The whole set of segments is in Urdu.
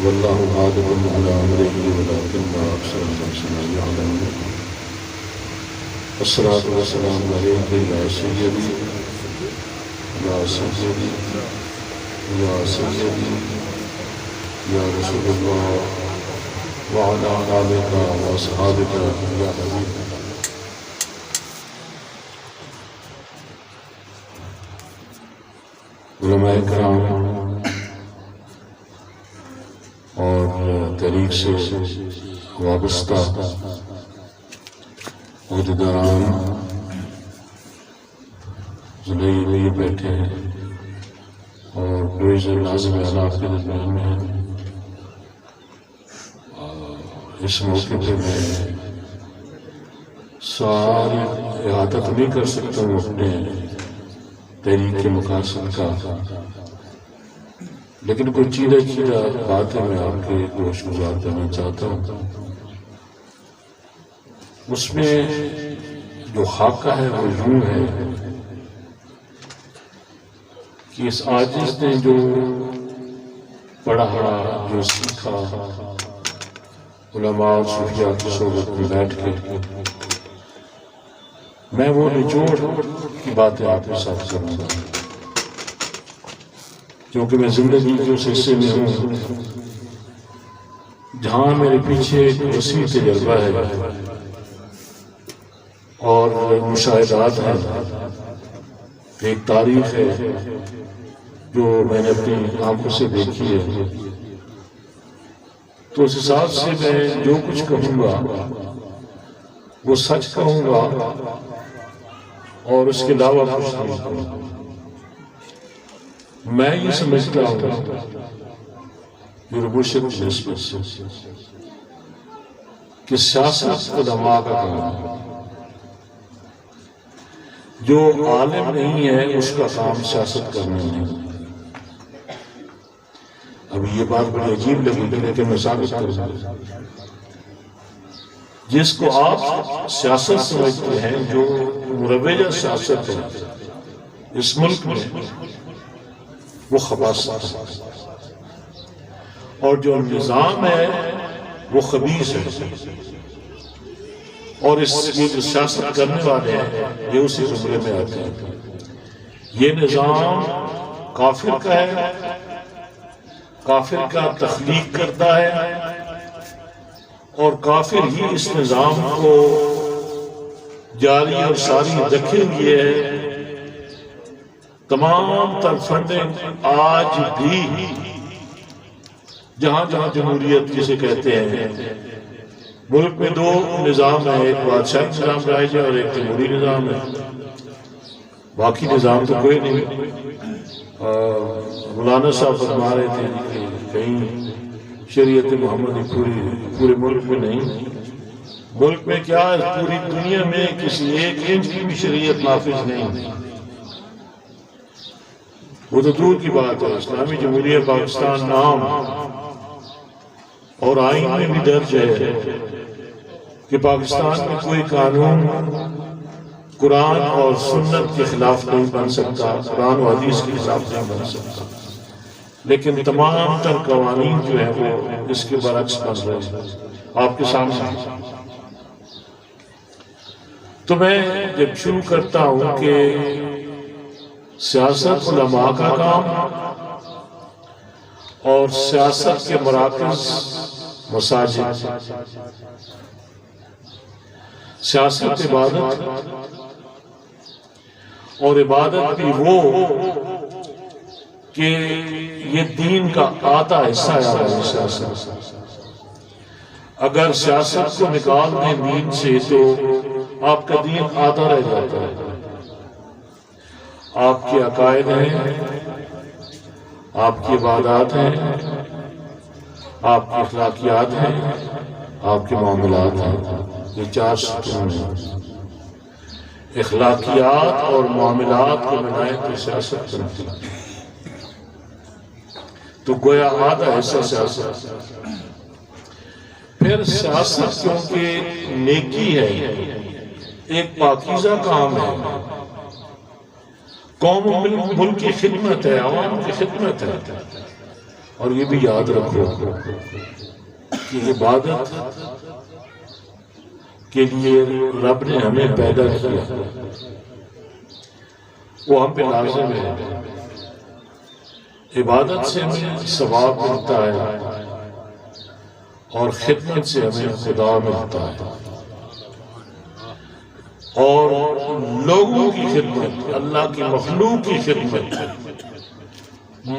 والله غالب على أمره ولكن أكثر الناس لا يعلمون الصلاة والسلام عليك يا سيدي يا سيدي يا سيدي يا رسول الله وعلى آلك وأصحابك يا حبيب علماء کرام اور تحریک سے وابستہ عہدیداران زلیل میں بیٹھے ہیں اور ڈویژن ناظم اعلیٰ کے درمیان میں ہیں۔ اس موقع پہ میں ساری احاطہ تو نہیں کر سکتا ہوں اپنے تحریک کے مقاصد کا، لیکن کوئی چیدہ باتیں میں آپ کے گوش گزار کرنا چاہتا ہوں۔ اس میں جو خاکہ ہے وہ یوں ہے کہ اس عاجز نے جو پڑھا جو سیکھا علماء اور صوفیاء کی صحبت میں بیٹھ کے، میں وہ نچوڑ کی باتیں آپ کے ساتھ کروں گا، کیونکہ میں زندگی کے اس حصے میں ہوں جہاں میرے پیچھے ایک وسیع تجربہ ہے اور مشاہدات ہیں، ایک تاریخ ہے جو میں نے اپنی آنکھوں سے دیکھی ہے۔ تو اس حساب سے میں جو کچھ کہوں گا وہ سچ کہوں گا اور اس کے علاوہ کچھ نہیں کہوں گا۔ میں یہ سمجھتا ہوں میرے مرشد کی نسبت سے کہ سیاست علماء کا کام ہے، جو عالم نہیں ہے اس کا کام سیاست کرنا نہیں۔ اب یہ بات بڑی عجیب لگی لیکن میں ثابت کروں گا، جس کو آپ سیاست سمجھتے ہیں، جو مروجہ سیاست ہے اس ملک میں، وہ خباثت ہے، اور جو نظام ہے وہ خبیث ہے، اور یہ جو سیاست کرنے والے ہیں یہ اسی زمرے میں آتے ہیں۔ یہ نظام کافر کا ہے، کافر کا تخلیق کرتا ہے، اور کافر ہی اس نظام کو جاری اور ساری رکھے ہوئے ہے۔ تمام تر فنڈنگ آج بھی جہاں جہاں جمہوریت جسے کہتے ہیں، ملک میں دو نظام ہیں، ایک بادشاہی نظام رائج ہے اور ایک جمہوری نظام ہے، باقی نظام تو کوئی نہیں۔ مولانا صاحب فرما رہے تھے کہ کہیں شریعت محمدی پورے ملک میں نہیں، ملک میں کیا پوری دنیا میں کسی ایک انچ کی بھی شریعت نافذ نہیں، وہ تو دور کی بات ہے۔ اسلامی جمہوریہ پاکستان نام اور آئین میں بھی درج ہے کہ پاکستان میں کوئی قانون قرآن اور سنت کے خلاف نہیں بن سکتا، قرآن و حدیث کے خلاف نہیں بن سکتا، لیکن تمام تر قوانین جو ہیں وہ اس کے برعکس بن رہے ہیں آپ کے سامنے۔ تو میں جب شروع کرتا ہوں کہ سیاست علماء کا کام اور سیاست کے مراکز مساجد، سیاست عبادت، اور عبادت بھی وہ کہ یہ دین کا آدھا حصہ ہے سیاست۔ اگر سیاست کو نکال دیں دین سے تو آپ کا دین آدھا رہ جاتا ہے۔ آپ کے عقائد ہیں، آپ کی عبادات ہیں، آپ کی اخلاقیات ہیں، آپ کے معاملات ہیں، یہ چار ستون ہیں۔ اخلاقیات اور معاملات کو بنائیں تو سیاست کرتی ہے، تو گویا آدھا حصہ سیاست۔ پھر سیاست کیونکہ نیکی ہے، ایک پاکیزہ کام ہے، قوم و ملک کی خدمت ہے، عوام کی خدمت ہے، اور یہ بھی یاد رکھو کہ عبادت کے لیے رب نے ہمیں پیدا کیا، وہ ہم پہ لازم ہے۔ عبادت سے ہمیں ثواب ملتا ہے اور خدمت سے ہمیں خدا ملتا ہے، اور لوگوں کی خدمت، اللہ کی مخلوق کی خدمت،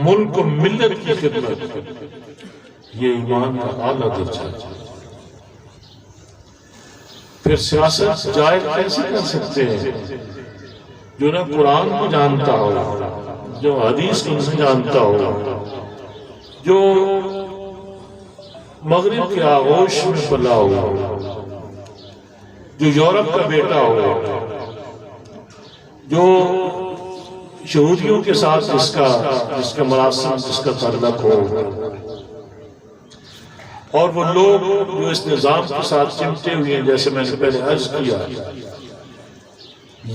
ملک و ملت کی خدمت، یہ ایمان کا اعلیٰ درجہ ہے۔ پھر سیاست جائز کیسے کر سکتے ہیں؟ جو نہ قرآن کو جانتا ہو، جو حدیث کو نہیں جانتا ہو، جو مغرب کے آغوش میں پلا ہو، جو یورپ کا بیٹا ہو، جو یہودیوں کے ساتھ جس کا مراسم، جس کا تعلق ہو، اور وہ لوگ جو اس نظام کے ساتھ چمٹے ہوئے ہیں، جیسے میں نے پہلے عرض کیا،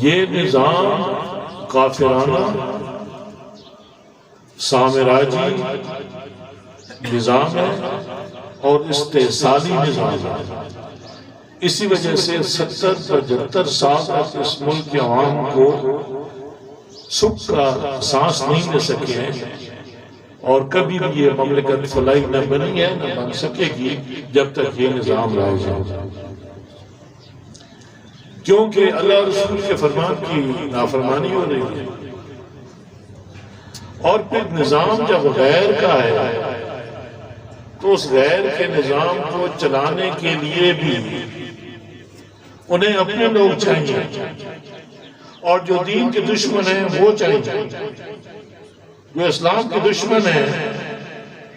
یہ نظام کافرانہ سامراجی نظام ہے اور استحصالی نظام ہے۔ اسی وجہ سے 70-75 سال تک اس ملک کے عوام کو سکھ کا سانس نہیں لے سکے ہیں، اور کبھی بھی یہ مملکت فلاحی نہ بنی ہے، نہ بن سکے گی جب تک یہ نظام رائج ہے، کیونکہ اللہ رسول کے فرمان کی نافرمانی ہو رہی ہے۔ اور پھر نظام جب غیر کا ہے تو اس غیر کے نظام کو چلانے کے لیے بھی انہیں اپنے لوگ چاہیے، اور جو دین کے دشمن ہیں وہ چاہیے، جو اسلام کے دشمن ہیں،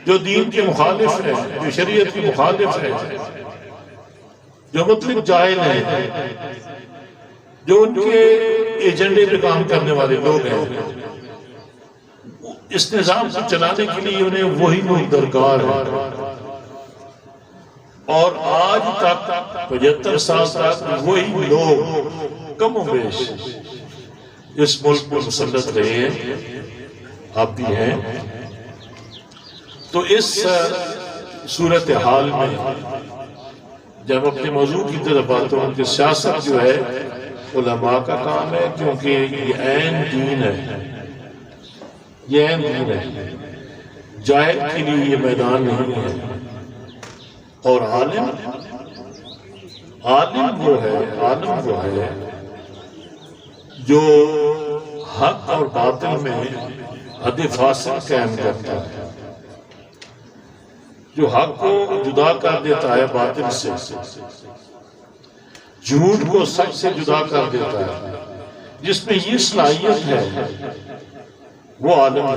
جو دین کے مخالف ہیں، جو شریعت کے مخالف ہیں، جو مطلق جاہل ہیں، جو ان کے ایجنڈے پہ کام کرنے والے لوگ ہیں، اس نظام کو چلانے کے لیے انہیں وہی لوگ درکار ہیں۔ اور آج تک 75 سال تک وہی لوگ کم و بیش اس ملک میں مسلط رہے ہیں، اب بھی ہیں۔ تو اس صورتحال میں جب اپنے موضوع کی طرف آتا ہوں کہ سیاست جو ہے علماء کا کام ہے، کیونکہ یہ عین دین ہے، یہ عین دین ہے، جاہل کے لیے یہ میدان نہیں ہے۔ اور عالم وہ ہے جو حق اور باطل میں حد فاصل قائم کرتا ہے، جو حق کو جدا کر دیتا ہے باطل سے، جھوٹ کو سچ سے جدا کر دیتا ہے، جس میں یہ صلاحیت ہے وہ عالم ہے،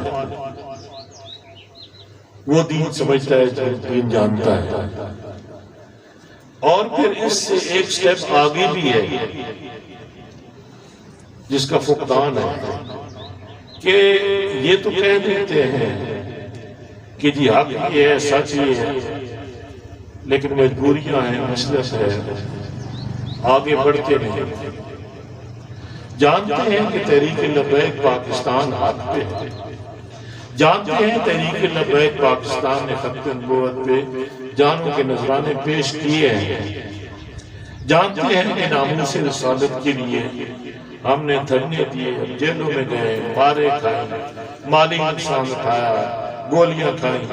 وہ دین سمجھتا ہے، دین جانتا ہے۔ اور پھر اس سے ایک سٹیپ آگے بھی ہے جس کا فقدان ہے، کہ یہ تو کہہ دیتے ہیں کہ جی حق یہ ہے، سچ یہ ہے، لیکن مجبوریاں ہیں، مسئلہ ہے، آگے بڑھتے نہیں۔ جانتے ہیں کہ تحریک لبیک پاکستان حق پہ ہے، جانتے ہیں تحریک لبیک پاکستان نے خط نبوت پہ جانوں کے نذرانے پیش کیے ہیں، جانتے ہیں کہ ناموس رسالت کے لیے ہم نے دھرنے دیے، جیلوں میں گئے، مارے کھائے، مالی نقصان اٹھایا، گولیاں کھائیں۔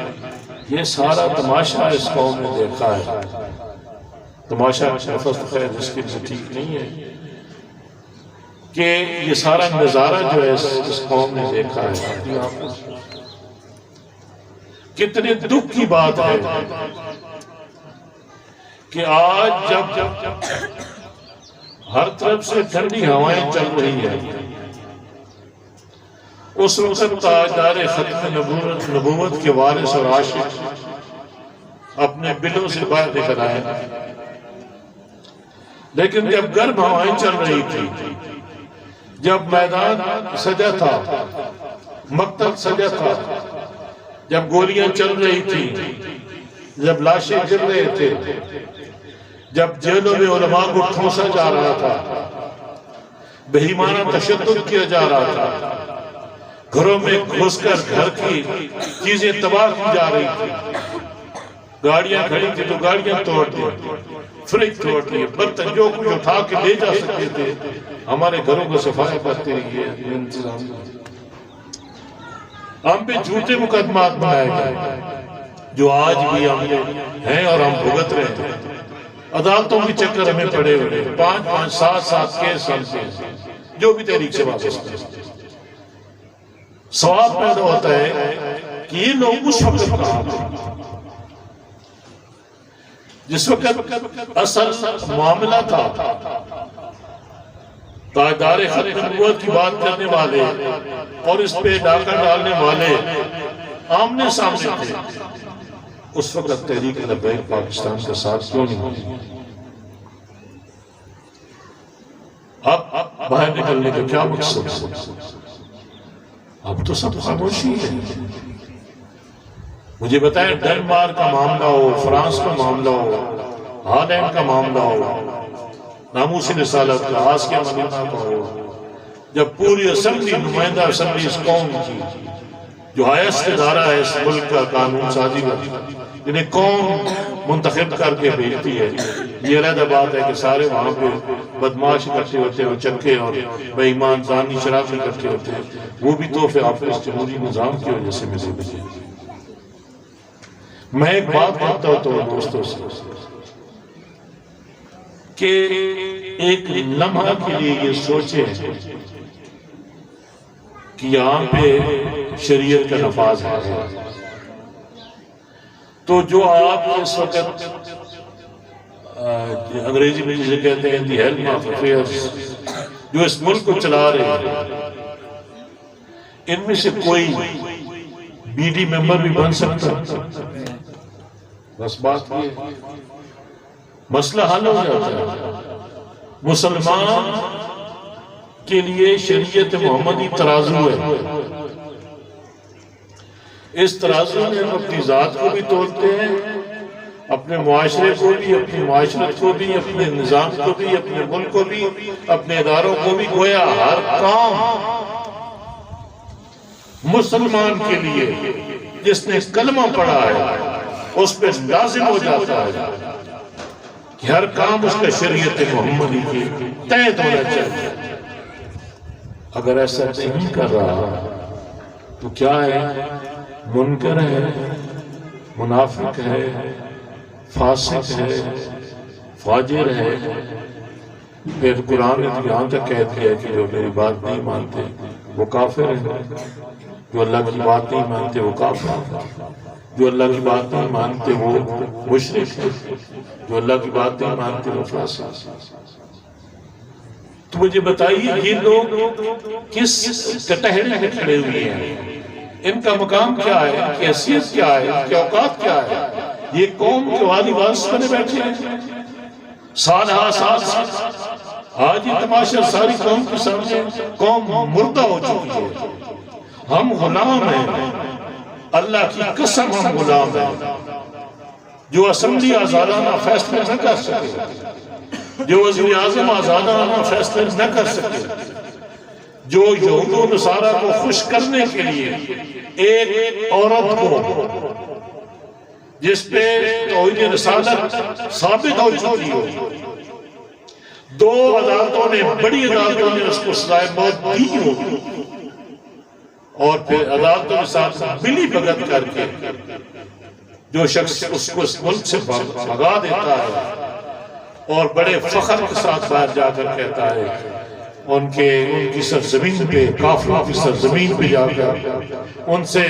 یہ سارا تماشا اس قوم نے دیکھا ہے، تماشا نفس خیر اس کے لیے ٹھیک نہیں ہے، کہ یہ سارا نظارہ جو ہے اس قوم نے دیکھا ہے۔ کتنے دکھ کی بات ہے کہ آج جب ہر طرف سے ٹھنڈی ہوائیں چل رہی ہیں، اس وقت تاجدار ختم نبوت کے وارث اور عاشق اپنے بلوں سے باہر نکل آئے، لیکن جب گرم ہوائیں چل رہی تھی، جب میدان سجا تھا، مقتل سجا تھا، جب گولیاں چل رہی تھی، جب لاشیں گر رہے تھے، جب جیلوں میں علماء کو ٹھونسا جا رہا تھا، بہیمانہ تشدد کیا جا رہا تھا، گھروں میں گھس کر گھر کی چیزیں تباہ کی جا رہی تھی، گاڑیاں کھڑی تھی تو گاڑیاں توڑ دی، فریج توڑ دی، برتن جو کچھ اٹھا کے لے جا سکتے تھے ہمارے گھروں کو صفائی کرتے رہیے انتظام۔ ہم پہ جھوٹے مقدمات بنائے گئے جو آج بھی ہم ہیں اور ہم بھگت رہے ہیں۔ عدالتوں کی چکر ہمیں پڑے ہوئے 5-5 7 کیس ہم سے جو بھی تحریک سے واپس ہے۔ سوال پیدا ہوتا ہے کہ یہ لوگ اس وقت کہاں تھے جس وقت اصل معاملہ تھا، تاجدار ختم نبوت کی بات کرنے والے اور اس پہ ڈاکہ ڈالنے والے آمنے سامنے تھے، اس وقت تحریک لبیک پاکستان کا ساتھ کیوں نہیں ہوئی؟ اب باہر نکلنے کا کیا مقصد ہے؟ اب تو سب خاموشی ہے۔ مجھے بتائیں ڈنمارک کا معاملہ ہو، فرانس کا معاملہ ہو، ہالینڈ کا معاملہ ہو، ناموس رسالت کا، آسیہ مدینہ کا ہو، جب پوری اسمبلی، نمائندہ اسمبلی اس قوم کی جو ہائیسٹ ادارہ ہے اس ملک کا قانون سازی کا، جنہیں قوم منتخب کر کے بھیجتی ہے، یہ علیحدہ بات ہے کہ سارے وہاں پہ بدماش اکٹھے ہوتے ہیں، چکے اور بے ایمان زانی شرابی اکٹھے ہوتے ہیں، وہ بھی تحفے حافظ جمہوری نظام کی وجہ سے ملے۔ میں ایک بات کہتا ہوتا ہوں دوستوں سے کہ ایک لمحہ کے لیے یہ سوچیں کہ یہاں پہ شریعت کا نفاذ ہے، تو جو آپ اس وقت انگریزی میں جسے کہتے ہیں دی ہیلم آف افیئرز، جو اس ملک کو چلا رہے ہیں، ان میں سے کوئی بی ڈی ممبر بھی بن سکتا ہے، بس بات یہ مسئلہ حل ہو جاتا ہے۔ مسلمان کے لیے شریعت محمدی ترازو ہے، اس ترازو میں ہم اپنی ذات کو بھی تولتے ہیں، اپنے معاشرے کو بھی، اپنی معاشرت کو بھی، اپنے نظام کو بھی، اپنے ملک کو بھی، اپنے اداروں کو بھی، گویا ہر کام مسلمان کے لیے جس نے کلمہ پڑھا ہے اس پہ لازم ہو جاتا ہے کہ ہر کام اس کا شریعت محمدی کی تحت ہونا چاہیے۔ اگر ایسا نہیں کر رہا تو کیا ہے؟ منکر ہے، منافق ہے، فاسق ہے، فاجر ہے۔ پھر قرآن نے یہاں تک کہہ دیا کہ جو میری بات نہیں مانتے وہ کافر ہیں، جو اللہ کی بات نہیں مانتے وہ کافر ہیں، جو اللہ کی بات نہیں مانتے وہ مشرک ہیں، جو اللہ کی بات نہیں مانتے وہ فاسق ہیں۔ تو مجھے بتائیے یہ لوگ کس کٹہرے میں کھڑے ہوئے ہیں؟ ان کا مقام کیا ہے؟ ان کی حیثیت کیا ہے؟ ان کی اوقات کیا ہے؟ یہ قوم کے والی وارث بنے بیٹھے ہیں، سال ہا سال۔ آج یہ تماشا ساری قوم کے سامنے، قوم مردہ ہو چکی ہے، ہم غلام ہیں، اللہ کی قسم ہم غلام ہیں۔ جو اسمبلی آزادانہ فیصلے نہ کر سکے، جو وزیر اعظم آزادانہ فیصلے نہ کر سکے، جو یہود و نصارہ کو خوش کرنے کے لیے ایک عورت کو جس پہ توحید رسالت ثابت ہو چکی ہو، دو عدالتوں نے، بڑی عدالتوں نے اس کو سزائے موت دی ہو، اور پھر عدالتوں کے ساتھ ملی بھگت کر کے جو شخص اس کو اس ملک سے بھگا دیتا ہے اور بڑے فخر کے ساتھ باہر جا کر کہتا ہے ان کی سرزمین پہ، کافروں کی سرزمین پہ جا کر ان سے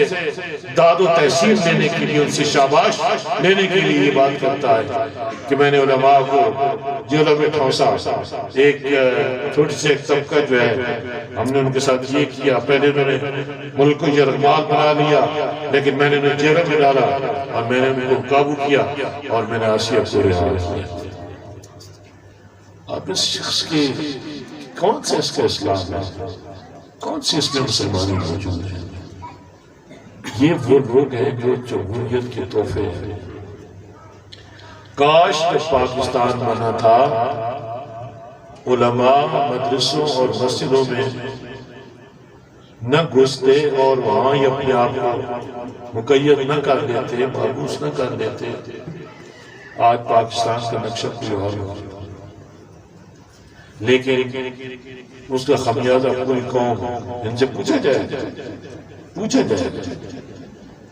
داد و تحسین لینے کے لیے، ان سے شاباش لینے کے لیے یہ بات کرتا ہے کہ میں نے علماء کو جیلوں میں ٹھونسا، ایک چھوٹی سے ایک طبقہ جو ہے ہم نے ان کے ساتھ یہ کیا، پہلے انہوں نے ملک کو یرغمال بنا لیا لیکن میں نے انہیں جیلوں میں ڈالا اور میں نے ان کو قابو کیا اور میں نے آسیہ کو رہا کیا۔ اب اس شخص کی کون سے اس کا اسلام ہے؟ کون سی اس میں مسلمانی موجود ہے؟ یہ وہ لوگ ہیں جو جمہوریت کے تحفے ہیں۔ کاش جب پاکستان بنا تھا علماء مدرسوں اور مسجدوں میں نہ گھستے اور وہاں ہی اپنے آپ کو مقید نہ کر لیتے، محبوس نہ کر لیتے، آج پاکستان کا نقشہ کوئی اور ہو۔ لیکن اس کا خمیازہ پوری قوم ان سے پوچھا جائے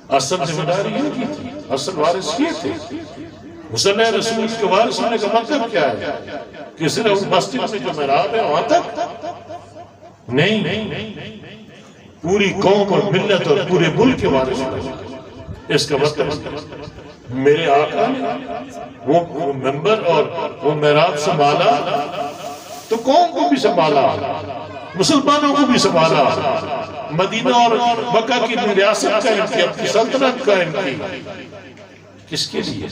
اصل ذمہ داری یہ کی تھی، اصل وارث یہ تھے۔ حسن رسول کے وارث ہونے کا مطلب کیا ہے کہ صرف مسجد میں جو محراب ہے وہاں تک نہیں، پوری قوم اور ملت اور پورے ملک کے وارث ہونے۔ اس کا مطلب میرے آقا وہ منبر اور وہ محراب سنبھالا تو قوم کو بھی سنبھالا، مسلمانوں کو بھی سنبھالا، مدینہ اور مکہ کی ریاست قائم کی، اپنی سلطنت قائم کی۔ کس کے لیے؟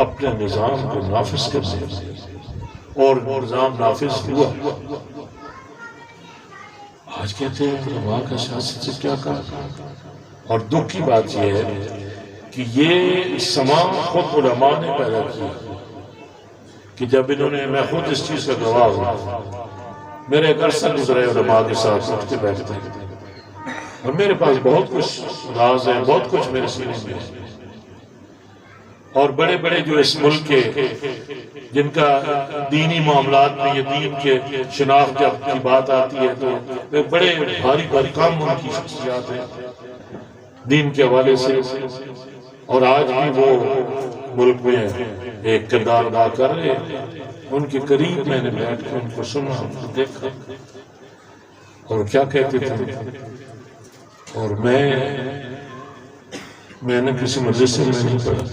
اپنے نظام کو نافذ کرنے، اور نظام نافذ ہوا۔ آج کہتے ہیں علماء کا سیاست سے کیا کام؟ اور دکھ کی بات یہ ہے کہ یہ سما خود علماء نے پیدا کیا، کہ جب انہوں نے، میں خود اس چیز کا گواہ ہوں، میرے گھر سے گزرے علماء کے ساتھ اٹھتے بیٹھتے ہیں، اور میرے پاس بہت کچھ راز ہے، بہت کچھ میرے سینے میں ہے، اور بڑے بڑے جو اس ملک کے جن کا دینی معاملات میں، یہ دین کے شناخت جب کی بات آتی ہے تو بڑے بھاری بھاری کام ان کی شخصیات ہیں دین کے حوالے سے، اور آج بھی وہ ملک میں ایک کردار ادا کر رہے ہیں۔ ان کے قریب میں نے بیٹھ کے ان کو سنا، ان کو دیکھا، اور کیا کہتے تھے۔ اور میں نے کسی مدرسے میں نہیں پڑھا،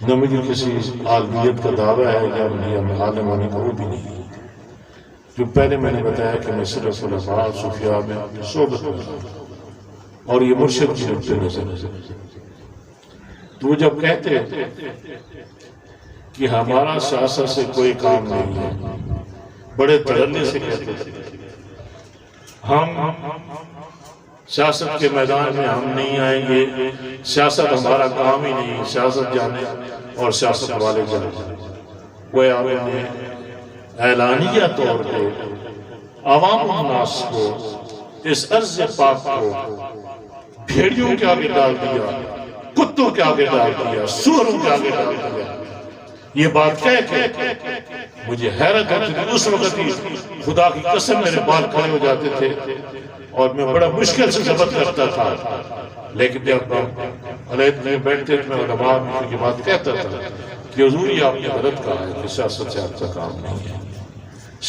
نہ مجھے کسی عالمیت کا دعویٰ ہے یا میں عالم ہونے کا، وہ بھی نہیں۔ جو پہلے میں نے بتایا کہ میں صرف علماء صوفیاء میں صحبت میں، اور یہ مرشد کی نقطۂ نظر۔ تو جب کہتے کہ ہمارا سیاست سے کوئی کام نہیں ہے، بڑے تڑنے سے کہتے تھے، ہم سیاست کے میدان میں ہم نہیں آئیں گے، سیاست ہمارا کام ہی نہیں، سیاست جانے اور سیاست والے جانے۔ وہ آپ نے اعلانیہ طور پہ عوام الناس کو، اس عرض پاک کو بھیڑیوں کے آگے ڈال دیا، کتوں کے آگے ڈال دیا، سوروں کے آگے ڈال دیا۔ یہ بات کہہ کے مجھے حیرت ہوتی تھی، اس وقت ہی خدا کی قسم میرے بال کھڑے ہو جاتے تھے، اور میں بڑا مشکل سے ضبط کرتا تھا، لیکن جب علیحدہ میں بیٹھتے تھے میں علماء میں یہ بات کہتا تھا کہ حضور یہ آپ نے غلط کہا ہے کہ سیاست سے آپ کا کام نہیں ہے،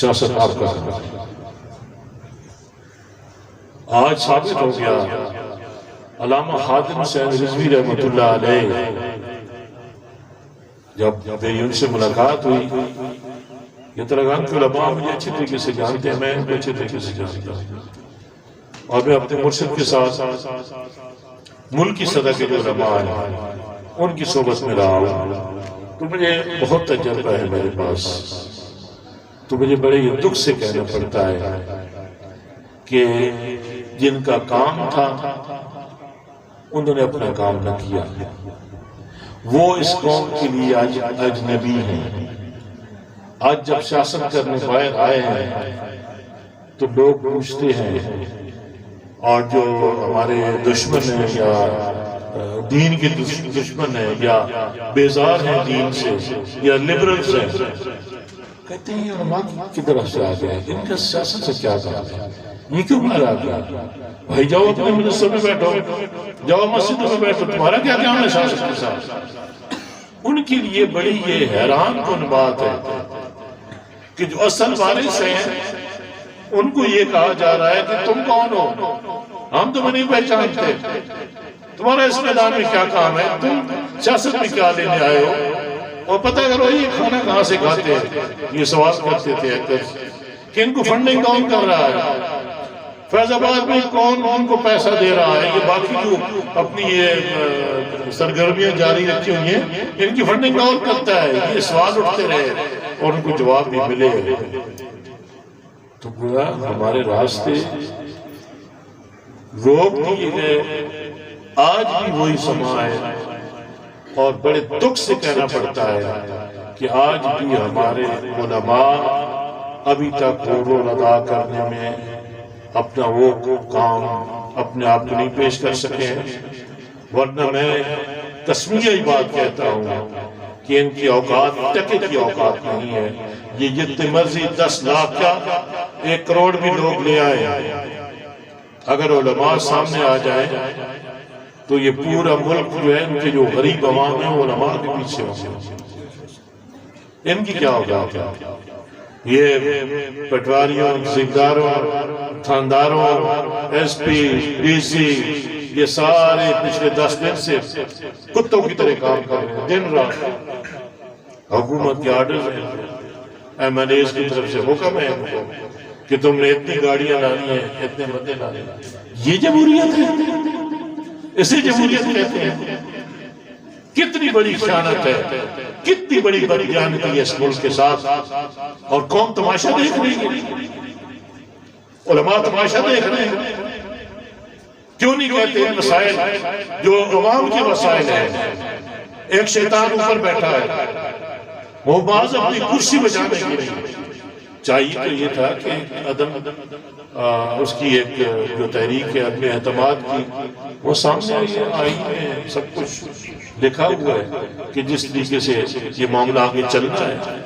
سیاست آپ کا کام ہے۔ آج ثابت ہو گیا، علامہ خادم حسین رضوی رحمۃ اللہ علیہ جب میری ان سے ملاقات ہوئی، یہ ترغان کے علماء مجھے اچھی طریقے سے جانتے ہیں، میں ان کو اچھی طریقے سے جانتا ہوں، اور میں اپنے مرشد کے ساتھ ملک کی سطح کے جو علماء ہیں ان کی صحبت میں رہا ہوں، تو مجھے بہت تجربہ ہے میرے پاس، تو مجھے بڑے یہ دکھ سے کہنا پڑتا ہے کہ جن کا کام تھا انہوں نے اپنا کام نہ کیا، وہ اس قوم کے لیے آج اجنبی ہیں۔ آج جب سیاست کرنے باہر آئے ہیں تو لوگ پوچھتے ہیں، اور جو ہمارے دشمن ہیں یا دین کے دشمن ہیں یا بیزار ہیں دین سے یا لبرلز ہیں، کہتے ہیں یہ علماء کی طرف سے آ گئے، ان کا سیاست سے کیا کام ہے، یہ کیوں مارا گیا؟ بھائی جاؤ اپنے مدرسوں میں بیٹھو، جاؤ مسجدوں میں بیٹھو، تمہارا کیا کام ہے سیاست کے ساتھ؟ ان کے لیے بڑی یہ حیران کن بات ہے کہ جو اصل وارث ہیں ان کو یہ کہا جا رہا ہے کہ تم کون ہو، ہم تمہیں نہیں پہچانتے، تمہارا اس میدان میں کیا کام ہے، تم سیاست میں کیا لینے آئے ہو، اور پتہ کرو یہ کھانا کہاں سے کھاتے ہیں۔ یہ سوال کرتے تھے کہ ان کو فنڈنگ کون کر رہا ہے، فیض آباد میں کون ان کو پیسہ دے رہا ہے، یہ باقی جو اپنی یہ سرگرمیاں جاری رکھی ہوئی ہیں ان کی فنڈنگ کون کرتا ہے۔ یہ سوال اٹھتے رہے اور ان کو جواب بھی ملے، تو گویا ہمارے راستے روک دیے گئے۔ آج بھی وہی سما ہے، اور بڑے دکھ سے کہنا پڑتا ہے کہ آج بھی ہمارے علماء ابھی تک رول ادا کرنے میں اپنا وہ کام اپنے آپ کو نہیں پیش کر سکے ہیں، ورنہ میں تسمیہ بات کہتا ہوں کہ ان کی اوقات ٹکے کی اوقات نہیں ہے۔ یہ جتنے مرضی 10 لاکھ کیا 1 کروڑ بھی لوگ لے آئے، اگر علماء سامنے آ جائیں تو یہ پورا ملک جو ہے ان کے جو غریب عوام ہیں وہ علماء کے پیچھے ہوں، ان کی کیا اوقات ہے؟ یہ پٹواریوں، ذمداروں، تھانداروں، ایس پی، ڈی سی، یہ سارے پچھلے 10 دن سے کتوں کی طرح کام کر رہے ہیں، دن رات۔ حکومت کے آرڈرز ہیں، ایم ایل ایز کی طرف سے حکم ہے ان کو کہ تم نے اتنی گاڑیاں لانی ہیں، اتنے بندے لانے ہیں۔ یہ جمہوریت ہے، اسے جمہوریت کہتے ہیں۔ کتنی بڑی خیانت ہے، کتنی بڑی بدجانتی ہے اس ملک کے ساتھ، اور قوم تماشا دیکھ رہی ہے، علماء تماشا دیکھ رہے ہیں۔ کیوں نہیں کہتے ہیں مسائل جو عوام کے مسائل ہیں؟ ایک شیطان اوپر بیٹھا ہے، وہ بعض اپنی کرسی بچانے کے لیے چاہیے تو یہ تھا کہ عدم اس کی ایک جو تحریک ہے عدم اعتماد کی، وہ سامنے آئی ہے، سب کچھ لکھا ہوا ہے کہ جس طریقے سے یہ معاملہ آگے چلنا ہے،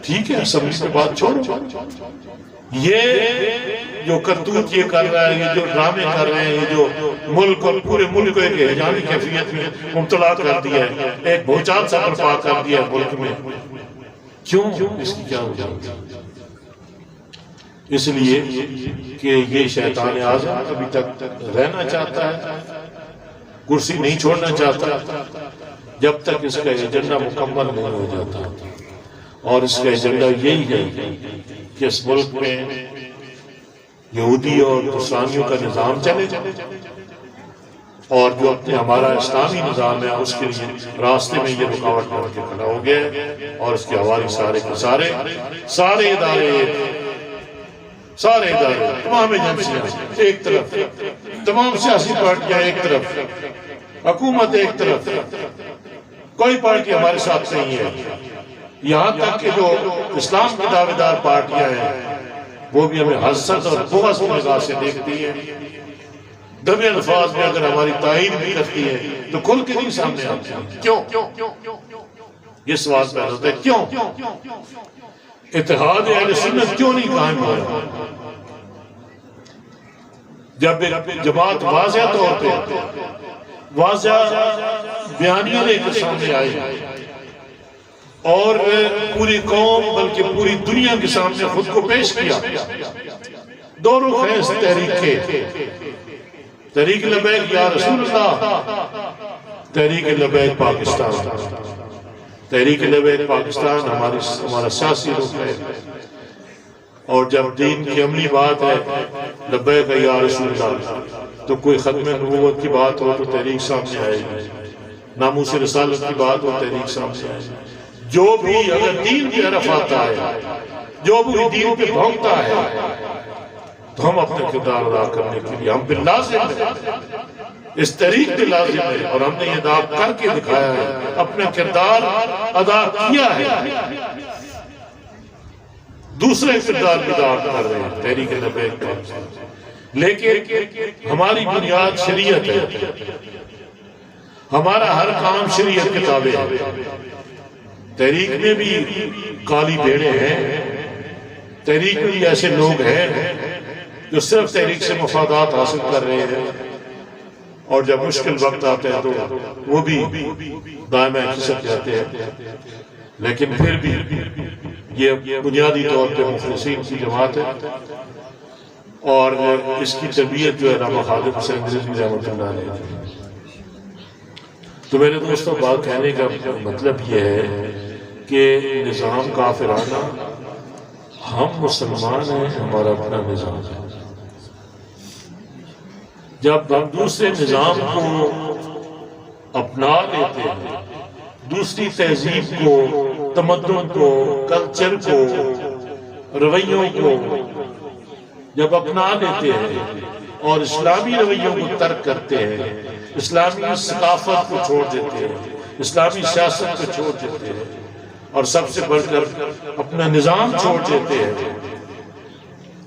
ٹھیک ہے، اسمبلی سے بات چھوڑو۔ یہ جو کرتوت یہ کر رہا ہے، یہ جو ڈرامے کر رہے ہیں، یہ جو ملک اور پورے ملک کو ایک ہیجانی کیفیت میں مبتلا کر دیا ہے، ایک بھوچال سا برپا کر دیا ہے ملک میں، کیوں؟ اس کی کیا وجہ؟ اس لیے کہ یہ شیطان اعظم ابھی تک رہنا چاہتا ہے، کرسی نہیں چھوڑنا چاہتا جب تک اس کا ایجنڈا مکمل نہیں ہو جاتا۔ اور اس کا ایجنڈا یہی ہے کہ اس ملک میں یہودی اور نصرانیوں کا نظام چلے، اور جو اپنے ہمارا اسلامی نظام ہے اس کے لیے راستے میں یہ رکاوٹ بن کے کھڑا ہو گیا ہے، اور اس کے حوالے سارے ادارے تمام ایجنسیاں ایک طرف، تمام سیاسی پارٹیاں ایک طرف، حکومت ایک طرف، کوئی پارٹی ہمارے ساتھ نہیں ہے۔ یہاں تک کہ جو اسلام کی دعوے دار پارٹیاں ہیں وہ بھی ہمیں حسد اور بغض کی نگاہ سے دیکھتی ہیں، دبے الفاظ میں اگر ہماری تائید بھی کرتی ہے تو کھل کے نہیں سامنے آتی ہے۔ کیوں؟ یہ سوال پیدا ہوتا ہے، کیوں؟ اتحاد اہل سنت کیوں نہیں قائم ہو رہا؟ جب جماعت واضح طور پہ واضح بیانیہ لے کے سامنے آئی اور پوری قوم بلکہ پوری دنیا کے سامنے خود کو پیش کیا، دو رخ ہیں اس تحریک کے، تحریک لبیک یا رسول اللہ، تحریک لبیک پاکستان۔ تحریک لبیک پاکستان ہمارا سیاسی رخ ہے، اور جب دین کی عملی بات ہے لبیک یا رسول اللہ، تو کوئی ختم نبوت کی بات ہو تو تحریک سامنے آئے گی، ناموس رسالت کی بات ہو تحریک سامنے آئے گی۔ جو بھی اگر دین کی طرف آتا ہے، جو بھی دین پہ بھونکتا ہے، تو ہم اپنے کردار ادا کرنے کے لیے ہم پہ لازم ہے، اس تحریک پہ لازم ہے، اور ہم نے یہ ادا کر کے دکھایا ہے، اپنا کردار ادا کیا ہے، دوسرے کردار کی دعوت کر رہے ہیں تحریک لبیک پاکستان۔ لیکن ہماری بنیاد شریعت ہے، ہمارا ہر کام شریعت کے تابع ہے۔ تحریک میں بھی کالی بھیڑیں ہیں، تحریک میں بھی ایسے لوگ ہیں جو صرف تحریک سے مفادات حاصل کر رہے ہیں، اور جب مشکل وقت آتے ہیں تو وہ بھی دائمہ کھسک جاتے ہیں، لیکن پھر بھی یہ بنیادی طور پہ مخلصین کی جماعت ہے، اور اس کی تربیت جو ہے علامہ خالد حسین رضوی رحمۃ اللہ علیہ۔ تو میرے دوستوں، بات کہنے کا مطلب یہ ہے کہ نظام کافرانہ، ہم مسلمان ہیں، ہمارا اپنا نظام ہے۔ جب ہم دوسرے نظام کو اپنا لیتے ہیں، دوسری تہذیب کو، تمدن کو، کلچر کو، رویوں کو جب اپنا لیتے ہیں اور اسلامی رویوں کو ترک کرتے ہیں، اسلامی ثقافت کو چھوڑ دیتے ہیں، اسلامی سیاست کو چھوڑ دیتے ہیں، اور سب سے بڑھ کر اپنا نظام چھوڑ دیتے ہیں،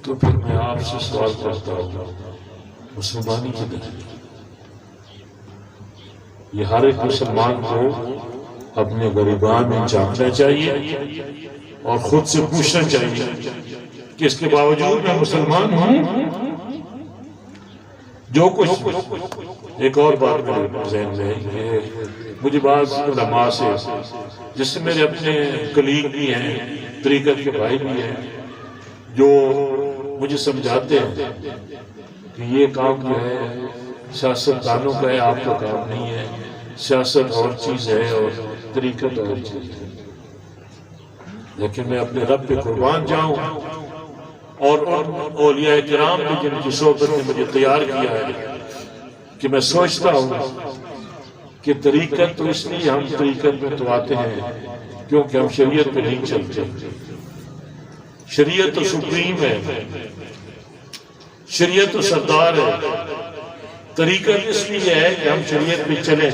تو پھر میں آپ سے سوال کرتا ہوں، مسلمانی کی نہیں، یہ ہر ایک مسلمان کو اپنے غریبان میں جھانکنا چاہیے اور خود سے پوچھنا چاہیے کہ اس کے باوجود میں مسلمان ہوں جو کچھ۔ ایک اور بات میرے ذہن میں ہے، مجھے بعض علماء سے، جس سے میرے اپنے کلیگ بھی ہیں، طریقت کے بھائی بھی ہیں، جو مجھے سمجھاتے ہیں کہ یہ کام جو ہے سیاست دانوں کا ہے، آپ کا کام نہیں ہے، سیاست اور چیز ہے اور طریقت اور چیز ہے۔ لیکن میں اپنے رب پہ قربان جاؤں اور اولیاء کرام نے جن کی صحبت نے مجھے تیار کیا ہے کہ میں سوچتا ہوں کہ طریقت تو اس لیے ہم طریقت میں تو آتے ہیں کیونکہ ہم شریعت پہ نہیں چلتے۔ شریعت تو سپریم ہے، شریعت تو سردار ہے، طریقت اس لیے ہے کہ ہم شریعت پہ چلیں۔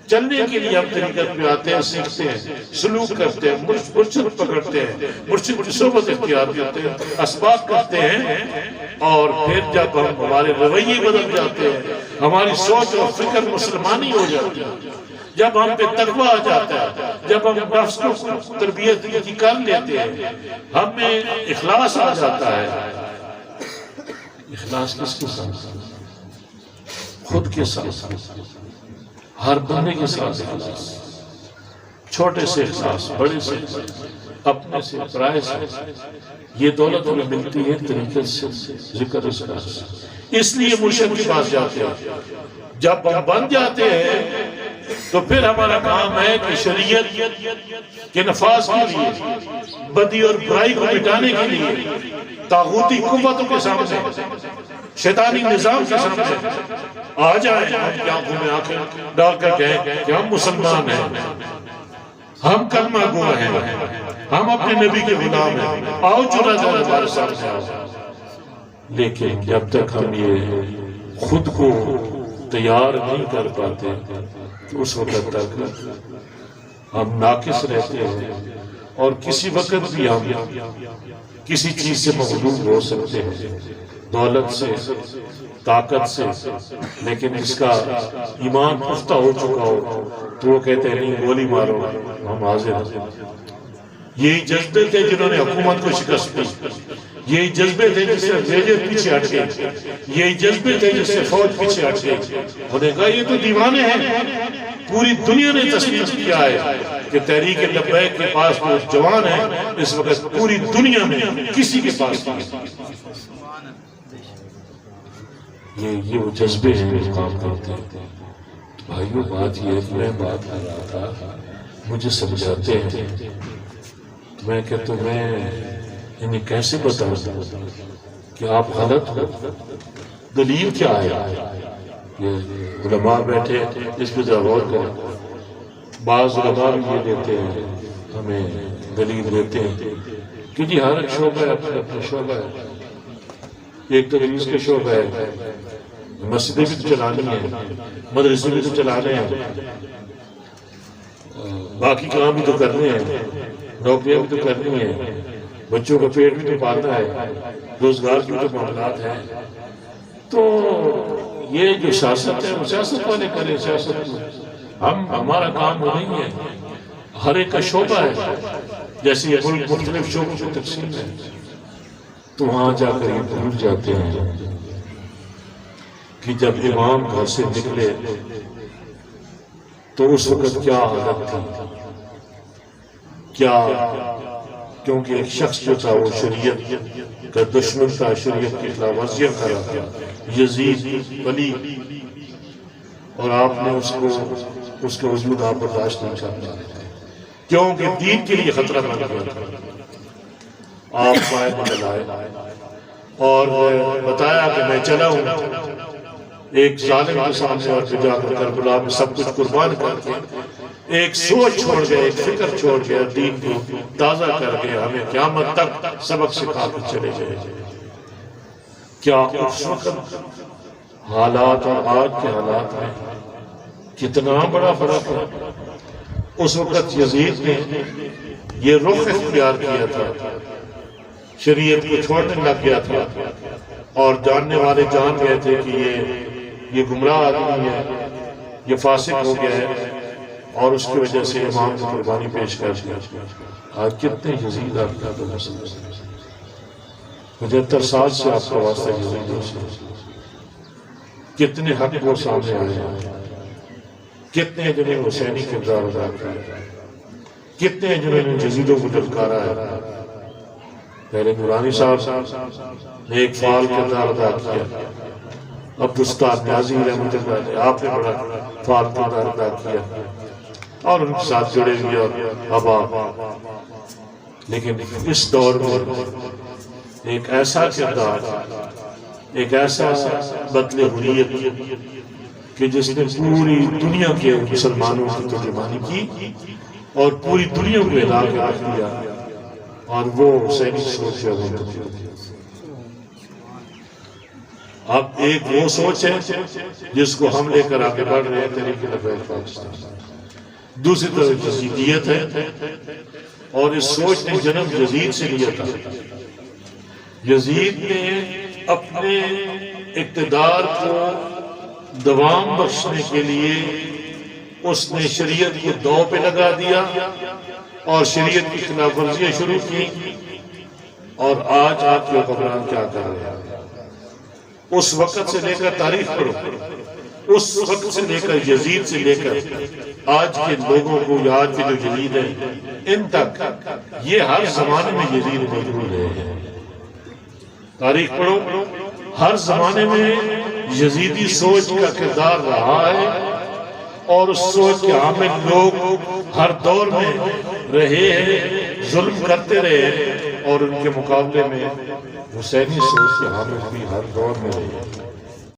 چلنے کے لیے ہم طریقت پہ آتے ہیں، سیکھتے ہیں، سلوک کرتے ہیں، مرشد پکڑتے ہیں، مرشد کی صحبت اختیار کرتے ہیں، اسباب کرتے ہیں، اور پھر جب ہمارے رویے بدل جاتے ہیں، ہماری سوچ اور فکر مسلمانی ہو جاتی ہے، جب ہم پہ تقویٰ آ جاتا ہے، جب ہم نفس کو تربیت کی کر لیتے ہیں، ہم میں اخلاص آ جاتا ہے۔ اخلاص کس کے ساتھ؟ خود کے ساتھ، ہر بندے کے ساتھ اخلاص، چھوٹے سے اخلاص، بڑے سے اخلاص، اپنے سے، پرائے سے۔ یہ دولت ہمیں ملتی ہے طریقت سے، ذکر اذکار سے۔ اس لیے مرشد کے پاس جاتے ہیں۔ جب ہم بن جاتے ہیں تو پھر ہمارا کام ہے کہ شریعت کے نفاذ کے لیے، بدی اور برائی کو مٹانے کے لیے، طاغوتی قوتوں کے سامنے، شیطانی نظام کے سامنے آ جائیں، ہم کی آنکھوں میں آنکھیں ڈال کر کہیں کہ ہم مسلمان ہیں، ہم کلمہ گو ہیں، ہم اپنے نبی کے غلام ہیں، آؤ چلا جاؤ ہمارے سامنے آؤ۔ لیکن جب تک ہم یہ خود کو تیار نہیں کر پاتے تو اس وقت تک ہم ناقص رہتے ہیں، اور کسی وقت بھی ہم کسی چیز سے مغلوب ہو سکتے ہیں، دولت سے، طاقت سے، لیکن اس کا ایمان پختہ ہو چکا ہو تو وہ کہتے ہیں نہیں، گولی مارو، ہم حاضر ہیں۔ یہی جذبے تھے جنہوں نے حکومت کو شکست دی، یہی جذبے تھے جس سے انگریز پیچھے ہٹ گئے، یہی جذبے تھے جس سے فوج پیچھے ہٹ گئی۔ انہوں نے کہا یہ تو دیوانے ہیں۔ پوری دنیا نے تسلیم کیا ہے کہ تحریک لبیک کے پاس وہ جوان ہیں، اس وقت پوری دنیا میں کسی کے پاس نہیں۔ یہ وہ جذبے ہیں جو کام کرتے ہیں۔ بھائیو، بات یہ ہے کہ میں بات کر رہا تھا، مجھے سمجھاتے ہیں، میں کہ تمہیں انہیں کیسے بتاؤں کہ آپ غلط ہو؟ دلیل کیا ہے؟ یہ علماء بیٹھے اس پہ ذرا غور کریں۔ بعض علماء بھی یہ دیتے ہیں، ہمیں دلیل دیتے ہیں کہ جی ہر ایک شعبہ ہے، اپنا شعبہ ہے، ایک تدریس کے شعبہ ہے، مسجدیں بھی تو چلانی ہیں، مدرسے بھی تو چلانے ہیں، باقی کام بھی تو کرنے ہیں، نوکریاں بھی تو کرنی ہیں، بچوں کا پیٹ بھی تو پالنا ہے، روزگار کی بھی تو معاملات ہیں۔ تو یہ جو سیاست ہے وہ سیاست والے کریں، سیاست ہمارا کام وہ نہیں ہے۔ ہر ایک کا شعبہ ہے، جیسے یہ ملک مختلف شعبوں کی تقسیم ہے، تو وہاں جا کر یہ بھول جاتے ہیں کہ جب امام گھر سے نکلے تو اس وقت کیا حالت تھی، کیا، کیونکہ ایک شخص جو تھا وہ شریعت کا دشمن تھا، شریعت کی خلاف ورزیاں کر رہا تھا، یزید ولی، اور آپ نے اس کے وجود آپ برداشت نہیں کرنا، کیونکہ دین کے لیے خطرہ بن گیا تھا۔ آپ باہر نکل آئے اور بتایا کہ میں چلا ہوں ایک ظالم کے سامنے، اور جا کر کربلا میں سب کچھ قربان کر کے ایک سوچ چھوڑ گئے، ایک فکر چھوڑ گیا، دین کو تازہ کر گیا، ہمیں قیامت تک سبق سکھا کے چلے گئے۔ کیا اس وقت حالات اور آج کے حالات میں کتنا بڑا فرق ہے؟ اس وقت یزید نے یہ رخ اختیار کیا تھا شریعت کو چھوڑنے لگ گیا تھا اور جاننے والے جان گئے تھے کہ یہ گمراہ آدمی ہے، یہ فاسق ہو گیا ہے، اور اس کی وجہ سے امام نے قربانی پیش کر دیا۔ آج کتنے یزید آپ کا 75 سال سے آپ کا واسطہ یزیدوں سے، کتنے حق وہ سامنے آئے ہیں، کتنے جنہیں حسینی کردار ادا کیا، کتنے جنہوں نے یزیدوں کو دلکارا ہے۔ پہلے نورانی صاحب نے ایک فعال کردار ادا کیا، عبدالستار نیازی رحمۃ اللہ علیہ آپ نے بڑا فعال کردار ادا کیا، اور ان کے ساتھ جڑے ہوئے اور اب آپ، لیکن اس دور میں ایک ایسا کردار، ایک ایسا بدل حریت کہ جس نے پوری دنیا کے مسلمانوں کی ترجمانی کی اور پوری دنیا کو ہلا کے رکھ دیا، اور وہ حسینی سوچ ہے۔ اب ایک وہ سوچ ہے جس کو ہم لے کر آگے بڑھ رہے ہیں تحریک لبیک پاکستان، دوسری طرف یزیدیت ہے، اور اس سوچ نے جنم یزید سے لیا تھا۔ یزید نے اپنے اقتدار کو دوام بخشنے کے لیے اس نے شریعت کو دو پہ لگا دیا اور شریعت کی خلاف ورزیاں شروع کی، اور آج آپ کے حکمران کیا کر رہے ہیں؟ اس وقت سے لے کر تاریخ پڑھو، اس وقت سے لے کر یزید سے لے کر آج کے لوگوں کو، آج کے جو یزید ہیں ان تک، یہ ہر زمانے میں یزید موجود ہے۔ تاریخ پڑھو، ہر زمانے میں یزیدی سوچ کا کردار رہا ہے، اور اس سوچ کے حامل لوگ ہر دور میں رہے ہیں، ظلم کرتے رہے، اور ان کے مقابلے میں حسینی سوچ کے حامل بھی ہر دور میں رہے۔